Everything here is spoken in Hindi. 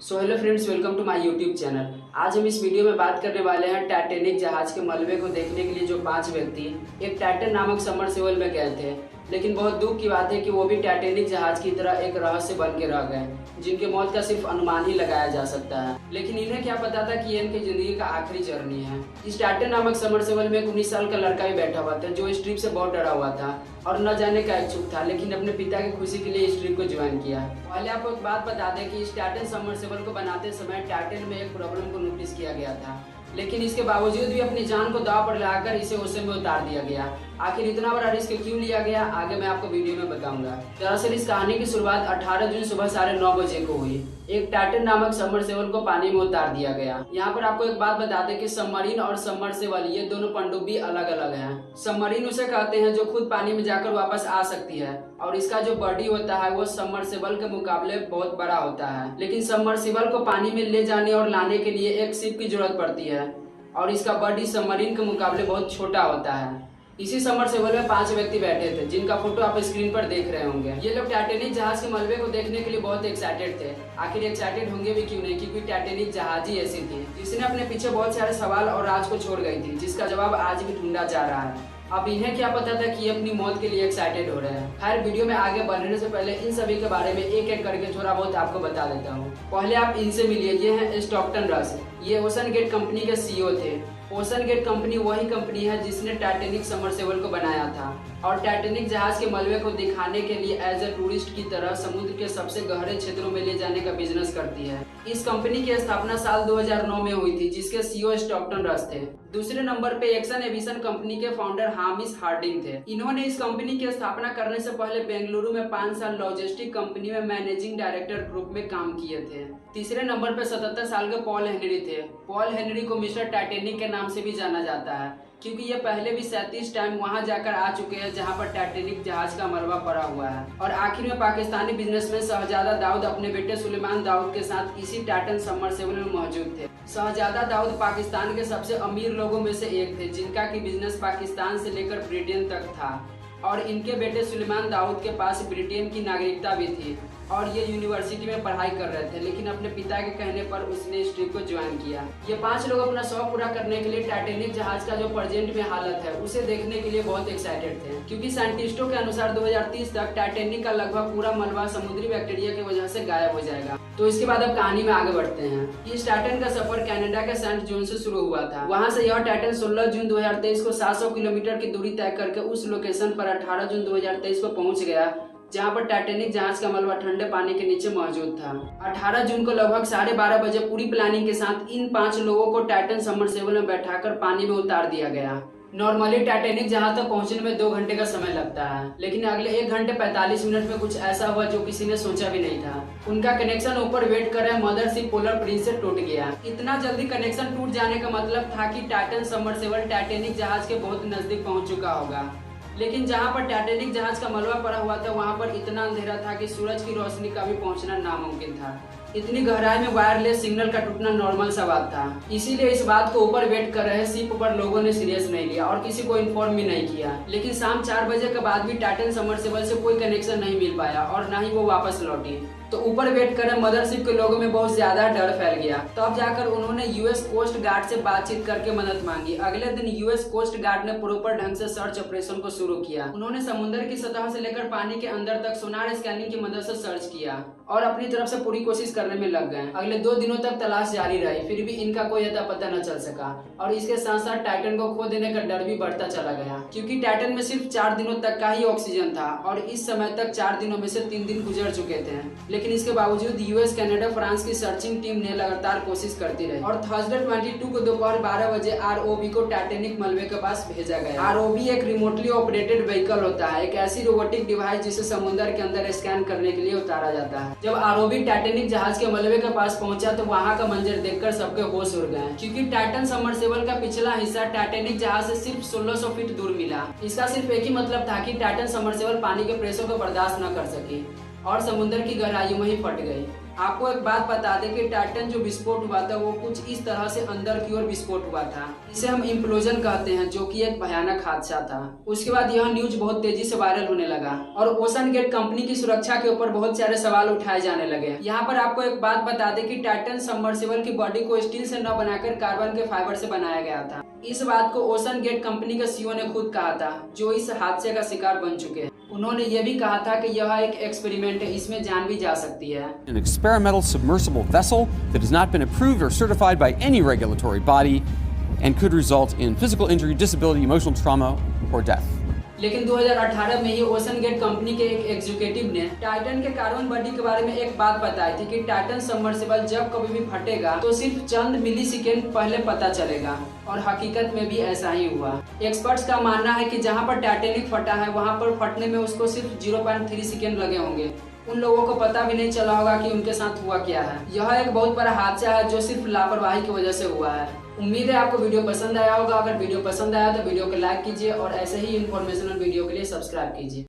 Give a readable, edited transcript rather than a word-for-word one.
So hello friends, welcome to my YouTube channel. आज हम इस वीडियो में बात करने वाले हैं टाइटैनिक जहाज के मलबे को देखने के लिए जो 5 व्यक्ति एक टाइटन नामक सबमर्सिबल में गए थे। लेकिन बहुत दुख की बात है कि वो भी टाइटैनिक जहाज की तरह एक रहस्य बन के रह गए, जिनके मौत का सिर्फ अनुमान ही लगाया जा सकता है। लेकिन इन्हें क्या पता था कि ये इनकी जिंदगी का आखिरी जर्नी है। इस टाइटन नामक सबमर्सिबल में एक 19 साल का लड़का भी बैठा हुआ था, जो इस ट्रिप से बहुत डरा हुआ था और न जाने का इच्छुक था, लेकिन अपने पिता की खुशी के लिए इस ट्रिप को ज्वाइन किया। पहले आपको एक बात बता दें कि इस टाइटन सबमर्सिबल को बनाते समय टाइटन में एक प्रॉब्लम को नोटिस किया गया था, लेकिन इसके बावजूद भी अपनी जान को दांव पर लगाकर इसे ओशन में उतार दिया गया। आखिर इतना बड़ा रिस्क क्यों लिया गया, आगे मैं आपको वीडियो में बताऊंगा। दरअसल इस कहानी की शुरुआत 18 जून सुबह 9:30 बजे को हुई। एक टाइटन नामक सबमर्सिबल को पानी में उतार दिया गया। यहाँ पर आपको एक बात बता दें कि सबमरीन और सबमर्सिबल ये दोनों पनडुब्बी अलग अलग हैं। सबमरीन उसे कहते हैं जो खुद पानी में जाकर वापस आ सकती है, और इसका जो बॉडी होता है वो सबमर्सिबल के मुकाबले बहुत बड़ा होता है। लेकिन सबमर्सिबल को पानी में ले जाने और लाने के लिए एक शिप की जरूरत पड़ती है, और इसका बॉडी सबमरीन के मुकाबले बहुत छोटा होता है। इसी सबमर्सिबल में 5 व्यक्ति बैठे थे, जिनका फोटो आप स्क्रीन पर देख रहे होंगे। ये लोग टाइटैनिक जहाज के मलबे को देखने के लिए बहुत एक्साइटेड थे। आखिर एक्साइटेड होंगे भी क्यों नहीं, क्योंकि टाइटैनिक जहाज ही ऐसी थी जिसने अपने पीछे बहुत सारे सवाल और राज को छोड़ गई थी, जिसका जवाब आज भी ढूंढा जा रहा है। अब इन्हें क्या पता था कि ये अपनी मौत के लिए एक्साइटेड हो रहे हैं। खैर, वीडियो में आगे बढ़ने से पहले इन सभी के बारे में एक एक करके थोड़ा बहुत आपको बता देता हूँ। पहले आप इनसे मिलिए। ये हैं स्टॉकटन रस। ये ओशन गेट कंपनी के सीईओ थे। ओशन गेट कंपनी वही कंपनी है जिसने टाइटैनिक सबमर्सिबल को बनाया था और टाइटैनिक जहाज के मलबे को दिखाने के लिए एज ए टूरिस्ट की तरह समुद्र के सबसे गहरे क्षेत्रों में ले जाने का बिजनेस करती है। इस कंपनी की स्थापना साल 2009 में हुई थी, जिसके सीईओ स्टॉकटन रस थे। दूसरे नंबर पे एक्सन एविएशन कंपनी के फाउंडर हामिश हार्डिंग थे। इन्होंने इस कंपनी की स्थापना करने से पहले बेंगलुरु में 5 साल लॉजिस्टिक कंपनी में मैनेजिंग डायरेक्टर ग्रुप में काम किए थे। तीसरे नंबर पे 77 साल के पॉल हेनरी थे। पॉल हेनरी को मिस्टर टाइटैनिक के नाम से भी जाना जाता है, क्योंकि ये पहले भी 37 टाइम वहां जाकर आ चुके हैं जहां पर टाइटैनिक जहाज का मलबा पड़ा हुआ है। और आखिर में पाकिस्तानी बिजनेसमैन शहजादा दाऊद अपने बेटे सुलेमान दाऊद के साथ इसी टाइटन सबमर्सिबल में मौजूद थे। शहजादा दाऊद पाकिस्तान के सबसे अमीर लोगों में से एक थे, जिनका की बिजनेस पाकिस्तान से लेकर ब्रिटेन तक था, और इनके बेटे सुलेमान दाऊद के पास ब्रिटेन की नागरिकता भी थी और ये यूनिवर्सिटी में पढ़ाई कर रहे थे। लेकिन अपने पिता के कहने पर उसने इस ट्रिप को ज्वाइन किया। ये 5 लोग अपना शौक पूरा करने के लिए टाइटैनिक जहाज का जो प्रेजेंट में हालत है उसे देखने के लिए बहुत एक्साइटेड थे, क्योंकि साइंटिस्टों के अनुसार 2030 तक टाइटैनिक का लगभग पूरा मलबा समुद्री बैक्टीरिया की वजह से गायब हो जाएगा। तो इसके बाद अब कहानी में आगे बढ़ते हैं। इस टाइटन का सफर कनाडा के सेंट जॉन से शुरू हुआ था। वहां से यह टाइटन 16 जून 2023 को 700 किलोमीटर की दूरी तय करके उस लोकेशन पर 18 जून 2023 को पहुंच गया जहां पर टाइटैनिक जहाज का मलबा ठंडे पानी के नीचे मौजूद था। 18 जून को लगभग 12:30 बजे पूरी प्लानिंग के साथ इन 5 लोगों को टाइटन सबमर्सिबल में बैठाकर पानी में उतार दिया गया। नॉर्मली टाइटैनिक जहाज तक पहुंचने में 2 घंटे का समय लगता है, लेकिन अगले 1 घंटे 45 मिनट में कुछ ऐसा हुआ जो किसी ने सोचा भी नहीं था। उनका कनेक्शन ऊपर वेट कर रहे मदरशिप पोलर प्रिंस से टूट गया। इतना जल्दी कनेक्शन टूट जाने का मतलब था कि टाइटन सबमर्सिबल टाइटैनिक जहाज के बहुत नजदीक पहुंच चुका होगा। लेकिन जहां पर टाइटैनिक जहाज का मलबा पड़ा हुआ था वहां पर इतना अंधेरा था कि सूरज की रोशनी का भी पहुंचना नामुमकिन था। इतनी गहराई में वायरलेस सिग्नल का टूटना नॉर्मल सा बात था। इसीलिए इस बात को ऊपर वेट कर रहे शिप पर लोगों ने सीरियस नहीं लिया और किसी को इन्फॉर्म भी नहीं किया। लेकिन शाम 4 बजे के बाद भी टाइटन सबमर्सिबल से कोई कनेक्शन नहीं मिल पाया और न ही वो वापस लौटी। तो ऊपर वेट कर रहे मदरशिप के लोगों में बहुत ज्यादा डर फैल गया। तब जाकर उन्होंने यूएस कोस्ट गार्ड से बातचीत करके मदद मांगी। अगले दिन यूएस कोस्ट गार्ड ने प्रॉपर ढंग से सर्च ऑपरेशन को शुरू किया। उन्होंने समुद्र की सतह से लेकर पानी के अंदर तक सोनार स्कैनिंग की मदद से सर्च किया और अपनी तरफ से पूरी कोशिश करने में लग गए। अगले 2 दिनों तक तलाश जारी रही, फिर भी इनका कोई अता पता न चल सका और इसके साथ साथ टाइटन को खो देने का डर भी बढ़ता चला गया, क्योंकि टाइटन में सिर्फ 4 दिनों तक का ही ऑक्सीजन था और इस समय तक 4 दिनों में से 3 दिन गुजर चुके थे। लेकिन इसके बावजूद यूएस, कनाडा, फ्रांस की सर्चिंग टीम ने लगातार कोशिश करती रही और थर्सडे 22 को दोपहर 12 बजे आरओबी को टाइटैनिक मलबे के पास भेजा गया। आरओबी एक रिमोटली ऑपरेटेड व्हीकल होता है, एक ऐसी रोबोटिक डिवाइस जिसे समुद्र के अंदर स्कैन करने के लिए उतारा जाता है। जब आरओबी टाइटैनिक जहाज के मलबे के पास पहुंचा तो वहां का मंजर देखकर सबके होश उड़ गए, क्योंकि टाइटन सबमर्सिबल का पिछला हिस्सा टाइटैनिक जहाज से सिर्फ 1600 फीट दूर मिला। इसका सिर्फ एक ही मतलब था कि टाइटन सबमर्सिबल पानी के प्रेशर को बर्दाश्त न कर सकी और समुद्र की गहराइयों में ही फट गई। आपको एक बात बता दें कि टाइटन जो विस्फोट हुआ था वो कुछ इस तरह से अंदर की ओर विस्फोट हुआ था। इसे हम इम्प्लोजन कहते हैं, जो कि एक भयानक हादसा था। उसके बाद यह न्यूज बहुत तेजी से वायरल होने लगा और ओशन गेट कंपनी की सुरक्षा के ऊपर बहुत सारे सवाल उठाए जाने लगे। यहाँ पर आपको एक बात बता दें कि टाइटन सबमर्सिबल की बॉडी को स्टील से न बनाकर कार्बन के फाइबर से बनाया गया था। इस बात को ओशन गेट कंपनी के सीईओ ने खुद कहा था, जो इस हादसे का शिकार बन चुके हैं। उन्होंने ये भी कहा था कि यह एक एक्सपेरिमेंट है, इसमें जान भी जा सकती है। An experimental submersible vessel that has not been approved or certified by any regulatory body and could result in physical injury, disability, emotional trauma, or death. लेकिन 2018 में ही ओशन गेट कंपनी के एक एग्जीक्यूटिव ने टाइटन के कार्बन बॉडी के बारे में एक बात बताई थी कि टाइटन सबमर्सिबल जब कभी भी फटेगा तो सिर्फ चंद मिलीसेकेंड पहले पता चलेगा, और हकीकत में भी ऐसा ही हुआ। एक्सपर्ट्स का मानना है कि जहां पर टाइटैनिक फटा है वहां पर फटने में उसको सिर्फ 0.3 सेकेंड लगे होंगे। उन लोगों को पता भी नहीं चला होगा कि उनके साथ हुआ क्या है। यह एक बहुत बड़ा हादसा है जो सिर्फ लापरवाही की वजह से हुआ है। उम्मीद है आपको वीडियो पसंद आया होगा। अगर वीडियो पसंद आया तो वीडियो को लाइक कीजिए और ऐसे ही इन्फॉर्मेशनल वीडियो के लिए सब्सक्राइब कीजिए।